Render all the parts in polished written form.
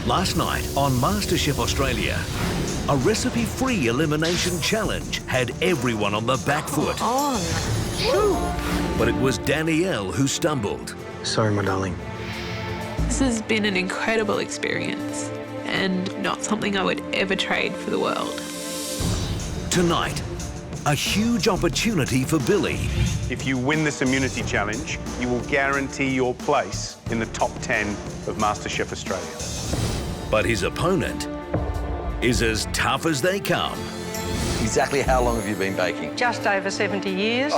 Last night on MasterChef Australia, a recipe-free elimination challenge had everyone on the back foot. But it was Danielle who stumbled. Sorry, my darling. This has been an incredible experience and not something I would ever trade for the world. Tonight, a huge opportunity for Billy. If you win this immunity challenge, you will guarantee your place in the top 10 of MasterChef Australia. But his opponent is as tough as they come. Exactly how long have you been baking? Just over 70 years.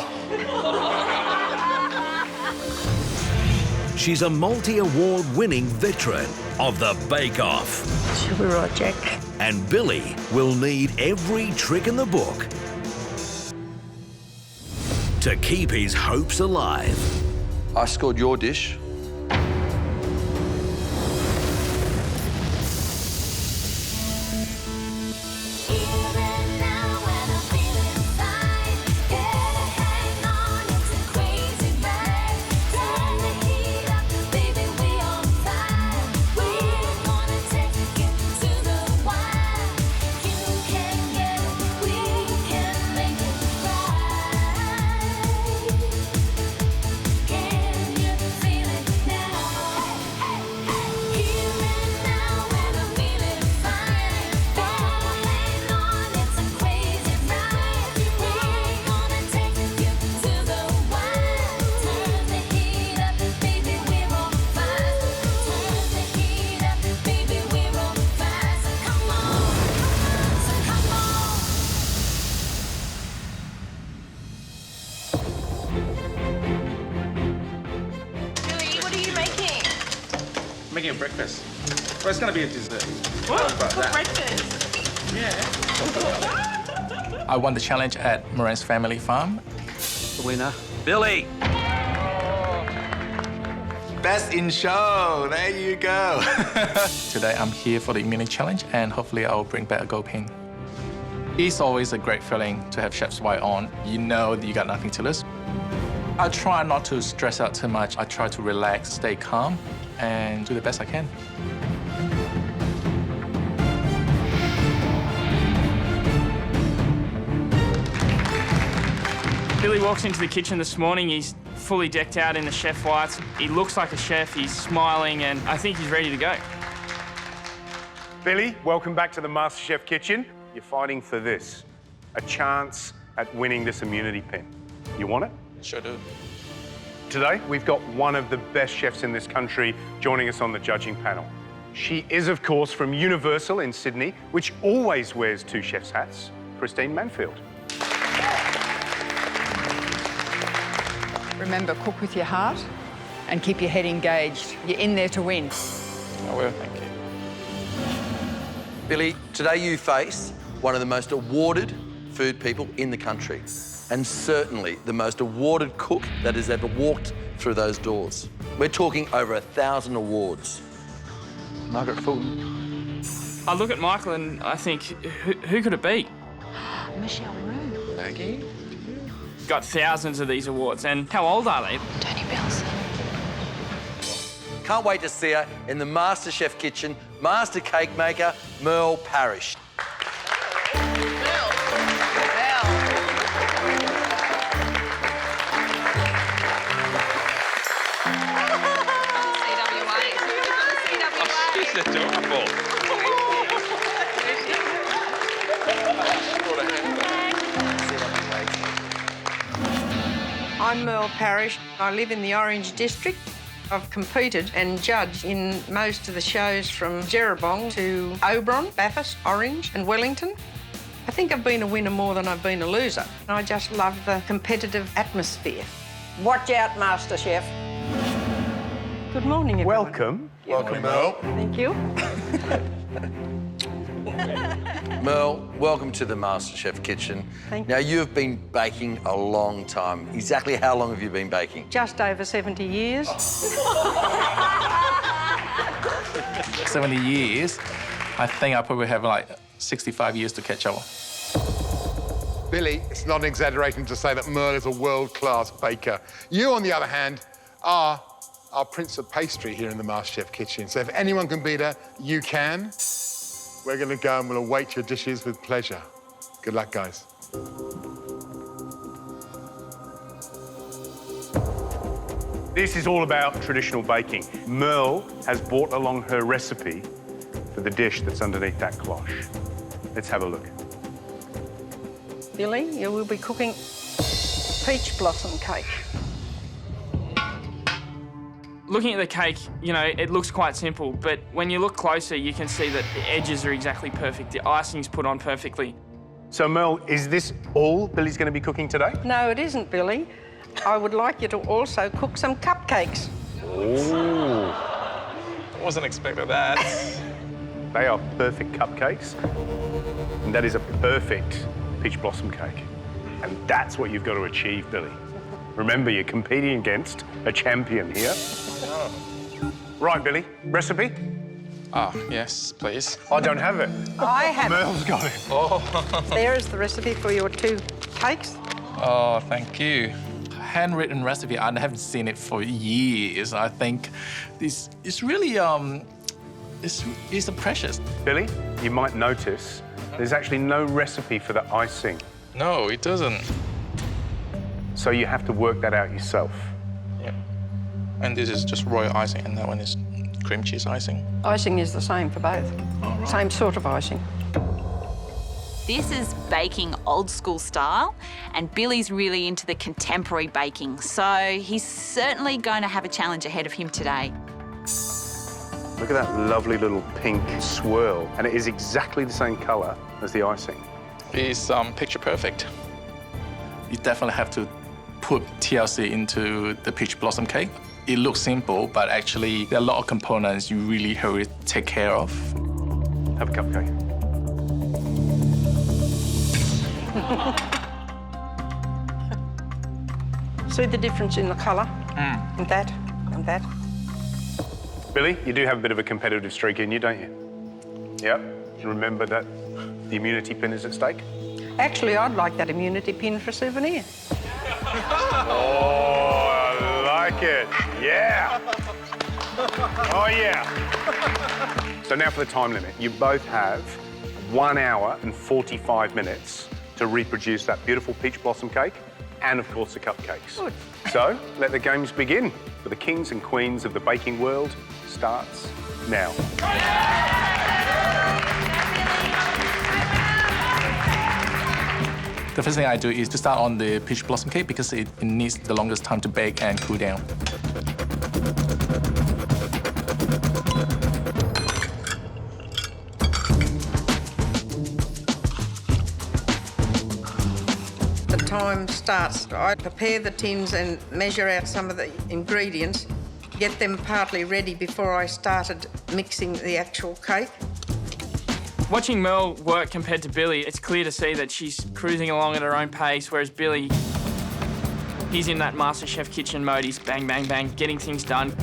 She's a multi-award-winning veteran of the Bake Off. Should we write Jack? And Billy will need every trick in the book to keep his hopes alive. I scored your dish. Making a breakfast. Well, it's going to be a dessert. What? For breakfast? Yeah. I won the challenge at Moran's family farm. The winner, Billy. Best in show. There you go. Today I'm here for the immunity challenge, and hopefully I'll bring back a gold pin. It's always a great feeling to have chef's white on. You know that you got nothing to lose. I try not to stress out too much. I try to relax, stay calm, and do the best I can. Billy walks into the kitchen this morning. He's fully decked out in the chef whites. He looks like a chef, he's smiling, and I think he's ready to go. Billy, welcome back to the MasterChef kitchen. You're fighting for this, a chance at winning this immunity pin. You want it? Sure do. Today, we've got one of the best chefs in this country joining us on the judging panel. She is, of course, from Universal in Sydney, which always wears two chef's hats, Preston Manfield. Remember, cook with your heart and keep your head engaged. You're in there to win. I will, thank you. Billy, today you face one of the most awarded food people in the country, and certainly the most awarded cook that has ever walked through those doors. We're talking over 1,000 awards. Margaret Fulton. I look at Michael and I think, who could it be? Michelle Roux. Maggie? Got thousands of these awards, and how old are they? Tony Belson. Can't wait to see her in the MasterChef kitchen, master cake maker, Merle Parrish. She's adorable. I'm Merle Parrish. I live in the Orange District. I've competed and judged in most of the shows from Jerabong to Oberon, Bathurst, Orange and Wellington. I think I've been a winner more than I've been a loser. I just love the competitive atmosphere. Watch out, MasterChef. Good morning, everyone. Welcome. Welcome, Merle. Thank you. Merle, welcome to the MasterChef kitchen. Thank Now, you've been baking a long time. Exactly how long have you been baking? Just over 70 years. 70 years. I think I probably have like 65 years to catch up. Billy, it's not an exaggeration to say that Merle is a world-class baker. You, on the other hand, are our Prince of Pastry here in the MasterChef kitchen. So if anyone can beat her, you can. We're going to go and we'll await your dishes with pleasure. Good luck, guys. This is all about traditional baking. Merle has brought along her recipe for the dish that's underneath that cloche. Let's have a look. Billy, you will be cooking peach blossom cake. Looking at the cake, you know, it looks quite simple, but when you look closer, you can see that the edges are exactly perfect. The icing's put on perfectly. So, Merle, is this all Billy's going to be cooking today? No, it isn't, Billy. I would like you to also cook some cupcakes. Ooh. I wasn't expecting that. They are perfect cupcakes, and that is a perfect peach blossom cake. And that's what you've got to achieve, Billy. Remember, you're competing against a champion here. Right, Billy, recipe? Ah, yes, please. I don't have it. I have Merle's got it. Oh. There is the recipe for your 2 cakes. Oh, thank you. Handwritten recipe, I haven't seen it for years. I think this is really, it's a precious. Billy, you might notice there's actually no recipe for the icing. No, it doesn't. So you have to work that out yourself. Yeah. And this is just royal icing, and that one is cream cheese icing. Icing is the same for both. Oh, right. Same sort of icing. This is baking old school style, and Billy's really into the contemporary baking, so he's certainly going to have a challenge ahead of him today. Look at that lovely little pink swirl, and it is exactly the same colour as the icing. It's picture perfect. You definitely have to put TLC into the peach blossom cake. It looks simple, but actually there are a lot of components you really have to take care of. Have a cupcake. See the difference in the colour? And that, and that. Billy, you do have a bit of a competitive streak in you, don't you? Yep. Remember that the immunity pin is at stake? Actually, I'd like that immunity pin for a souvenir. Oh, I like it. Yeah. Oh, yeah. So now for the time limit. You both have 1 hour and 45 minutes to reproduce that beautiful peach blossom cake and, of course, the cupcakes. Good. So let the games begin. For the kings and queens of the baking world starts now. The first thing I do is to start on the peach blossom cake because it needs the longest time to bake and cool down. The time starts. I prepare the tins and measure out some of the ingredients, get them partly ready before I started mixing the actual cake. Watching Merle work compared to Billy, it's clear to see that she's cruising along at her own pace, whereas Billy, he's in that MasterChef kitchen mode. He's bang, bang, bang, getting things done.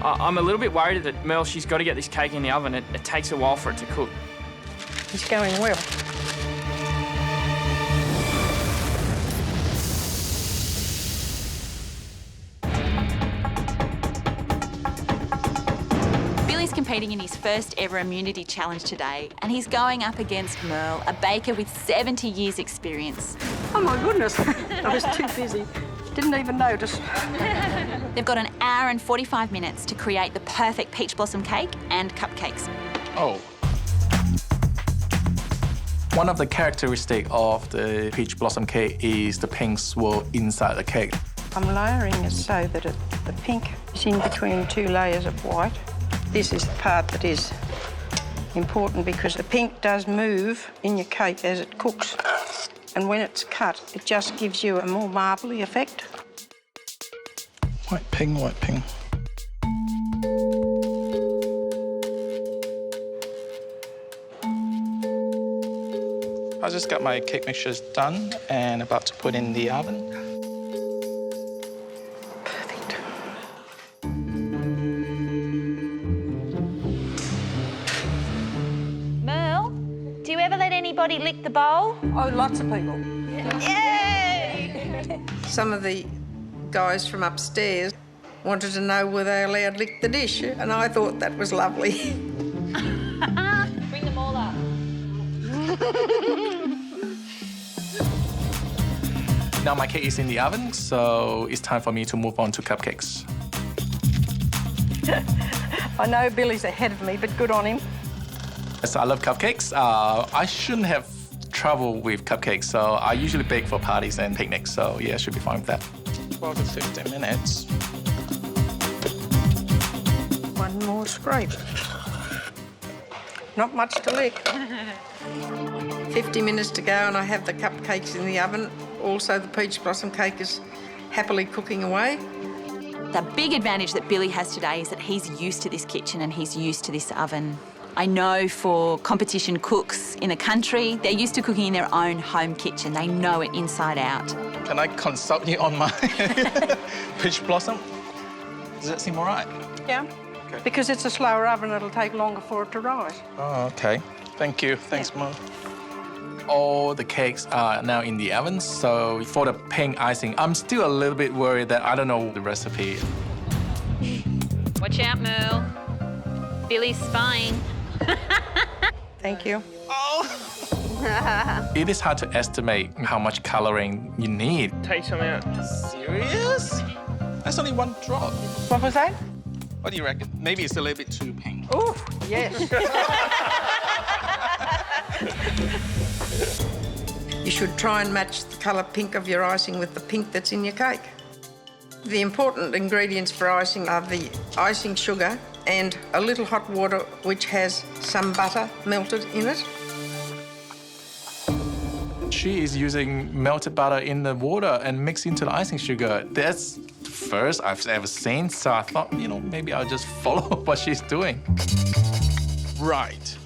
I'm a little bit worried that Merle, she's got to get this cake in the oven. It takes a while for it to cook. It's going well. Billy's competing in his first ever immunity challenge today, and he's going up against Merle, a baker with 70 years experience. Oh my goodness, I was too busy. Didn't even notice. They've got 1 hour and 45 minutes to create the perfect peach blossom cake and cupcakes. Oh. One of the characteristics of the peach blossom cake is the pink swirl inside the cake. I'm layering it so that the pink is in between 2 layers of white. This is the part that is important because the pink does move in your cake as it cooks. And when it's cut, it just gives you a more marbly effect. White pink, white pink. I just got my cake mixtures done and about to put in the oven. Perfect. Merle, do you ever let anybody lick the bowl? Oh, lots of people. Yay! Some of the guys from upstairs wanted to know were they allowed to lick the dish, and I thought that was lovely. Bring them all up. Now my cake is in the oven, so it's time for me to move on to cupcakes. I know Billy's ahead of me, but good on him. So I love cupcakes. I shouldn't have trouble with cupcakes, so I usually bake for parties and picnics, so yeah, should be fine with that. 12 to 15 minutes. One more scrape. Not much to lick. 50 minutes to go and I have the cupcakes in the oven. Also, the peach blossom cake is happily cooking away. The big advantage that Billy has today is that he's used to this kitchen and he's used to this oven. I know for competition cooks in the country, they're used to cooking in their own home kitchen. They know it inside out. Can I consult you on my peach blossom? Does that seem all right? Yeah, okay. Because it's a slower oven, it'll take longer for it to rise. Oh, okay. Thank you. Thanks, Mum. All the cakes are now in the oven, so for the pink icing, I'm still a little bit worried that I don't know the recipe. Watch out, Merle. Billy's spying. Thank you. Oh. It is hard to estimate how much colouring you need. Take some out. Serious? That's only one drop. What was that? What do you reckon? Maybe it's a little bit too pink. Oh, yes. You should try and match the colour pink of your icing with the pink that's in your cake. The important ingredients for icing are the icing sugar and a little hot water which has some butter melted in it. She is using melted butter in the water and mixed into the icing sugar. That's the first I've ever seen, so I thought, you know, maybe I'll just follow what she's doing. Right.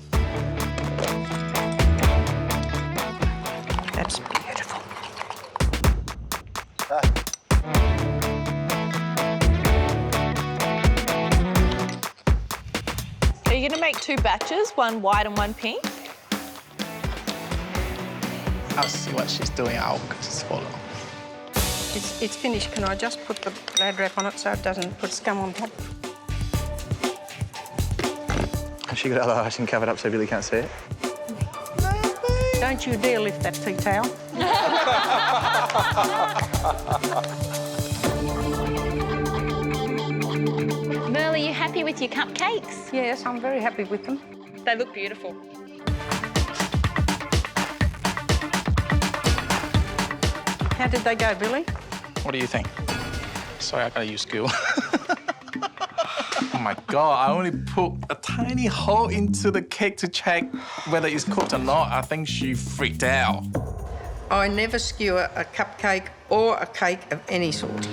That's beautiful. Are you going to make 2 batches, one white and one pink? I'll see what she's doing. I'll just follow. It's finished. Can I just put the Glad wrap on it so it doesn't put scum on top? Has she got other icing covered up so Billy can't see it? Don't you dare lift that tea towel. Merle, are you happy with your cupcakes? Yes, I'm very happy with them. They look beautiful. How did they go, Billy? What do you think? Sorry, I gotta use skill. Oh my God, I only put a tiny hole into the cake to check whether it's cooked or not. I think she freaked out. I never skewer a cupcake or a cake of any sort.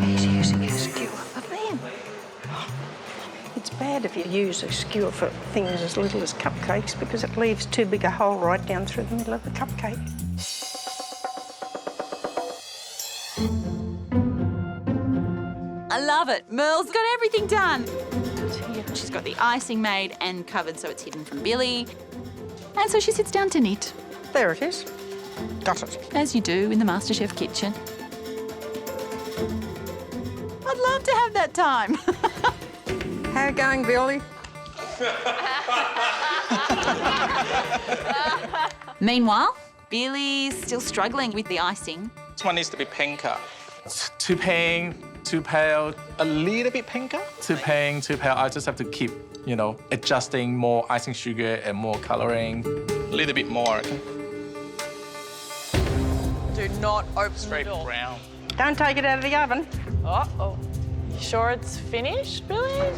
He's using a skewer for them. It's bad if you use a skewer for things as little as cupcakes because it leaves too big a hole right down through the middle of the cupcake. I love it. Merle's got everything done. She's got the icing made and covered so it's hidden from Billy. And so she sits down to knit. There it is. Got it. As you do in the MasterChef kitchen. I'd love to have that time. How going, Billy? Meanwhile, Billy's still struggling with the icing. This one needs to be pinker. Too pink, too pale, a little bit pinker. Too pink, too pale. I just have to keep, you know, adjusting more icing sugar and more colouring. A little bit more, I reckon. Do not open Straight the door. brown. Don't take it out of the oven. Uh-oh. You sure it's finished, Billy?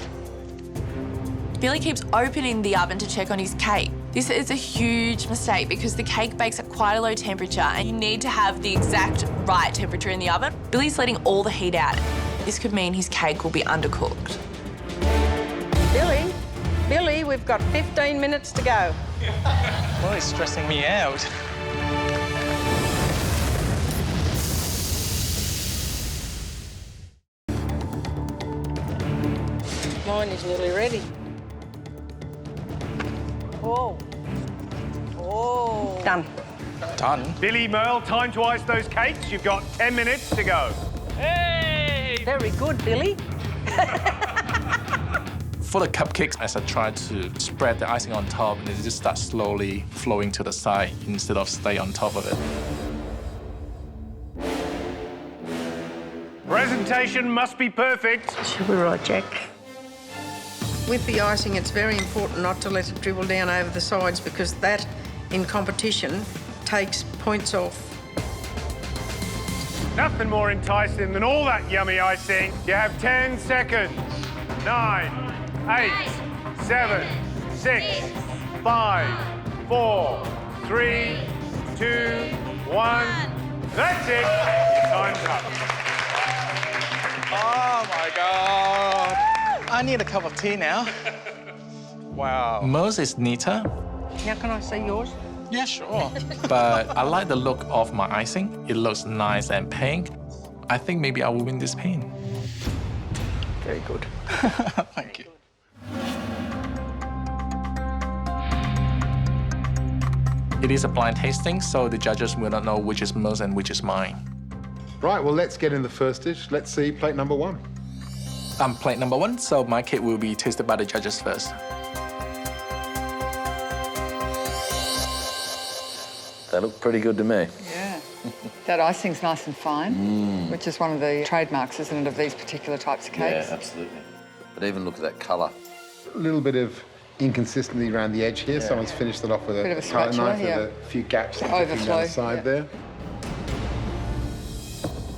Billy keeps opening the oven to check on his cake. This is a huge mistake because the cake bakes at quite a low temperature and you need to have the exact right temperature in the oven. Billy's letting all the heat out. This could mean his cake will be undercooked. Billy, we've got 15 minutes to go. Well, it's stressing me out. Mine is nearly ready. Oh. Oh. Done. Done. Billy, Merle, time to ice those cakes. You've got 10 minutes to go. Hey! Very good, Billy. For the cupcakes, as I try to spread the icing on top, and it just starts slowly flowing to the side instead of stay on top of it. Presentation must be perfect. Should we write Jack? With the icing, it's very important not to let it dribble down over the sides because that, in competition, takes points off. Nothing more enticing than all that yummy icing. You have 10 seconds. 9, 8, 7, 6, 5, 4, 3, 2, 1. That's it. Your time's up. Oh, my God. I need a cup of tea now. Wow. Merle's is neater, Now, can I see yours? Yeah, sure. but I like the look of my icing. It looks nice and pink. I think maybe I will win this paint. Very good. Thank you. It is a blind tasting, so the judges will not know which is Merle's and which is mine. Right, well, let's get in the first dish. Let's see plate number 1. I'm plate number 1, so my cake will be tasted by the judges first. They look pretty good to me. Yeah. That icing's nice and fine, which is one of the trademarks, isn't it, of these particular types of cakes? Yeah, absolutely. But even look at that colour. A little bit of inconsistency around the edge here. Someone's finished it off with Bit of a a spatula, knife with a few gaps down Overflow, the side yeah. there.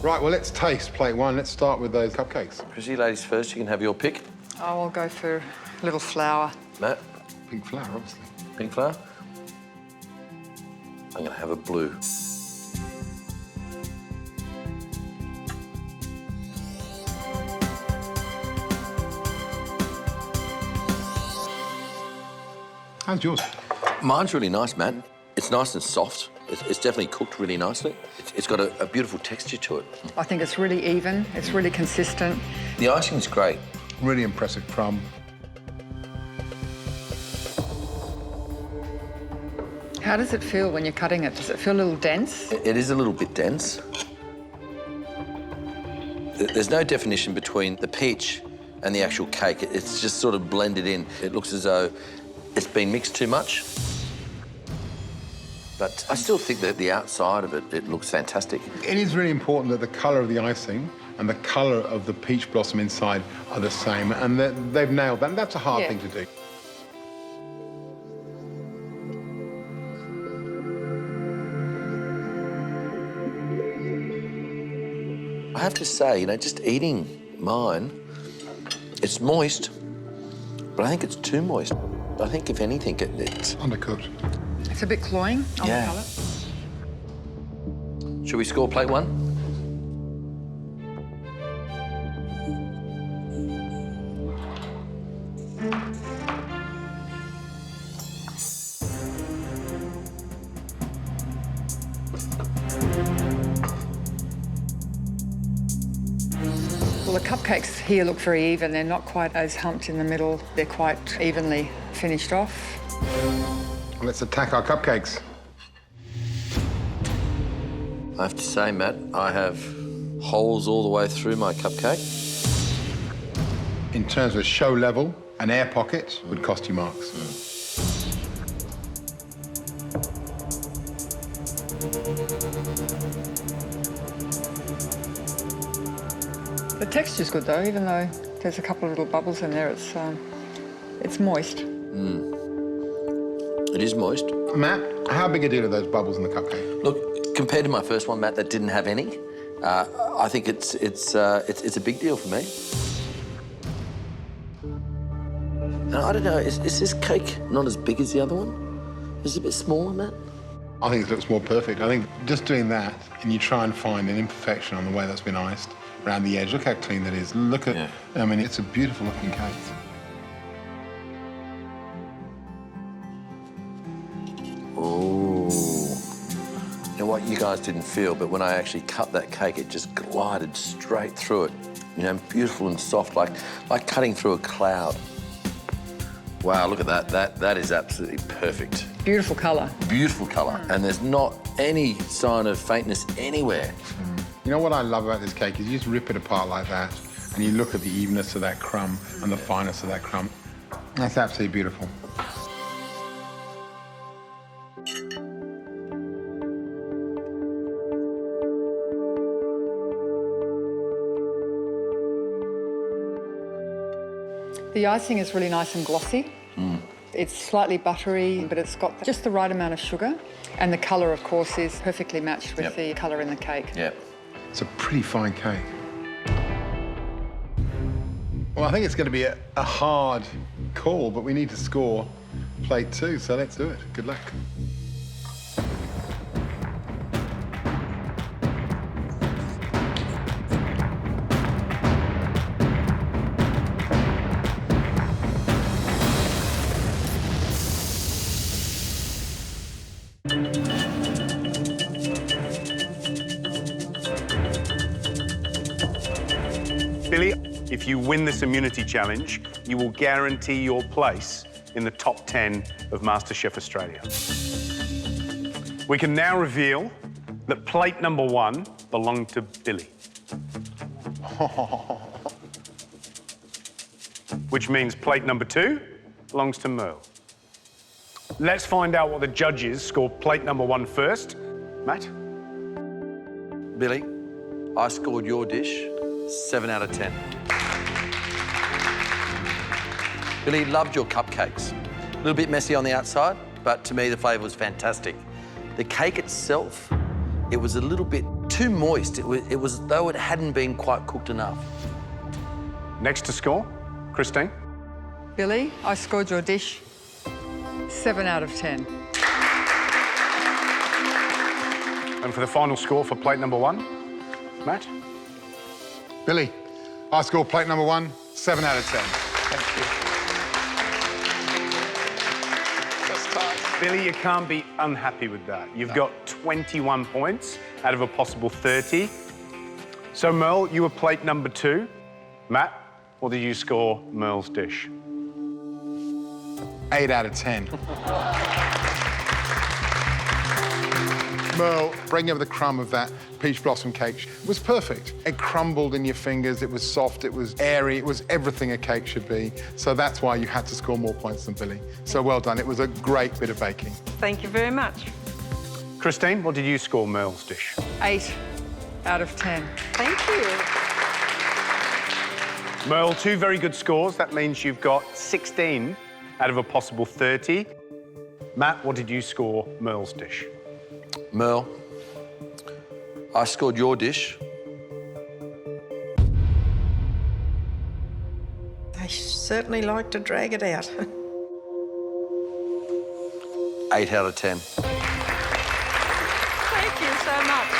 Right, well, let's taste plate 1. Let's start with those cupcakes. Chrissy, ladies first, you can have your pick. Oh, I'll go for a little flour. Matt, Pink flour, obviously. pink flower. I'm going to have a blue. How's yours? Mine's really nice, Matt. It's nice and soft. It's definitely cooked really nicely. It's got a beautiful texture to it. I think it's really even, it's really consistent. The icing's great. Really impressive crumb. How does it feel when you're cutting it? Does it feel a little dense? It is a little bit dense. There's no definition between the peach and the actual cake. It's just sort of blended in. It looks as though it's been mixed too much. But I still think that the outside of it looks fantastic. It is really important that the colour of the icing and the colour of the peach blossom inside are the same, and they've nailed that. And that's a hard thing to do. I have to say, just eating mine, it's moist, but I think it's too moist. I think, if anything, it's undercooked. It's a bit cloying on the palate. Should we score plate 1? Well, the cupcakes here look very even. They're not quite as humped in the middle. They're quite evenly finished off. Let's attack our cupcakes. I have to say, Matt, I have holes all the way through my cupcake. In terms of show level, an air pocket would cost you marks. The texture's good though, even though there's a couple of little bubbles in there. It's moist. It is moist. Matt, how big a deal are those bubbles in the cupcake? Look, compared to my first one, Matt, that didn't have any, I think it's a big deal for me. And I don't know, is this cake not as big as the other one? Is it a bit smaller, Matt? I think it looks more perfect. I think just doing that, and you try and find an imperfection on the way that's been iced around the edge. Look how clean that is. Look at, I mean, it's a beautiful looking cake. Oh. You know what, you guys didn't feel, but when I actually cut that cake, it just glided straight through it. Beautiful and soft, like cutting through a cloud. Wow, look at that. That is absolutely perfect. Beautiful colour. Beautiful colour. And there's not any sign of faintness anywhere. You know what I love about this cake is you just rip it apart like that, and you look at the evenness of that crumb and the fineness of that crumb. That's absolutely beautiful. The icing is really nice and glossy. It's slightly buttery, but it's got just the right amount of sugar. And the colour, of course, is perfectly matched with the colour in the cake. Yep. It's a pretty fine cake. Well, I think it's going to be a hard call, but we need to score plate 2, so let's do it. Good luck. Billy, if you win this immunity challenge, you will guarantee your place in the top 10 of MasterChef Australia. We can now reveal that plate number 1 belonged to Billy. Which means plate number 2 belongs to Merle. Let's find out what the judges scored plate number 1 first. Matt? Billy, I scored your dish 7 out of 10. Billy, loved your cupcakes. A little bit messy on the outside, but to me the flavour was fantastic. The cake itself, it was a little bit too moist. It was as though it hadn't been quite cooked enough. Next to score, Christine? Billy, I scored your dish 7 out of 10. And for the final score for plate number 1, Matt? Billy, I scored plate number 1, 7 out of 10. Thank you. Just tight. Billy, you can't be unhappy with that. You've got 21 points out of a possible 30. So, Merle, you were plate number 2. Matt, what did you score Merle's dish? 8 out of 10. Merle, breaking over the crumb of that peach blossom cake was perfect. It crumbled in your fingers, it was soft, it was airy, it was everything a cake should be. So that's why you had to score more points than Billy. So well done, it was a great bit of baking. Thank you very much. Christine, what did you score Merle's dish? 8 out of 10. Thank you. Merle, 2 very good scores. That means you've got 16 out of a possible 30. Matt, what did you score Merle's dish? Merle, I scored your dish. They certainly like to drag it out. 8 out of 10. Thank you so much.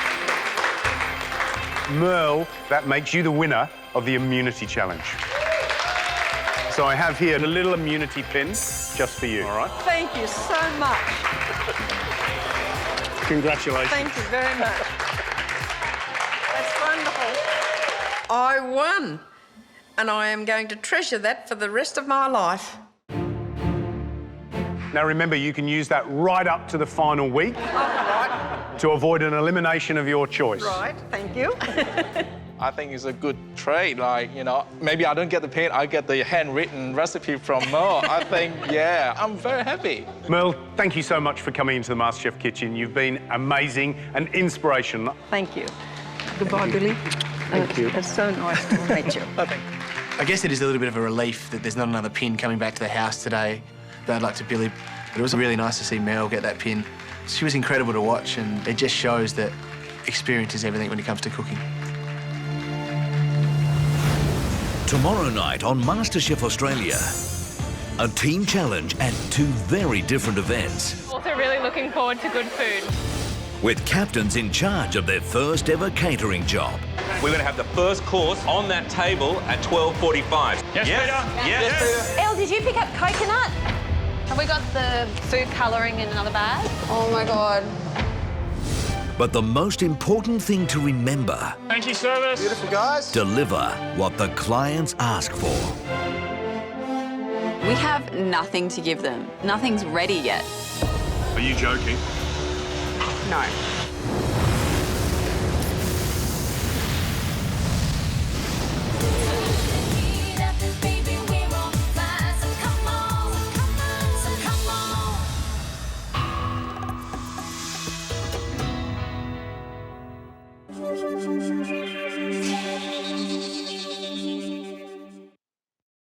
Merle, that makes you the winner of the immunity challenge. So I have here a little immunity pin just for you. All right. Thank you so much. Congratulations. Thank you very much. That's wonderful. I won, and I am going to treasure that for the rest of my life. Now remember, you can use that right up to the final week to avoid an elimination of your choice. Right, thank you. I think it's a good trade. Like, you know, maybe I don't get the paint, I get the handwritten recipe from Merle. I think, yeah, I'm very happy. Merle, thank you so much for coming into the MasterChef kitchen. You've been amazing and inspirational. Thank you. Goodbye, Billy. Thank you. It's so nice to meet you. I guess it is a little bit of a relief that there's not another pin coming back to the house today. Bad luck to Billy, but it was really nice to see Merle get that pin. She was incredible to watch, and it just shows that experience is everything when it comes to cooking. Tomorrow night on MasterChef Australia, a team challenge and 2 very different events. Also really looking forward to good food. With captains in charge of their first ever catering job. We're going to have the first course on that table at 12:45. Yes, Peter? Yes. Elle, did you pick up coconut? Have we got the food colouring in another bag? Oh my God. But the most important thing to remember, Thank you, service. Beautiful, guys. deliver what the clients ask for. We have nothing to give them. Nothing's ready yet. Are you joking? No.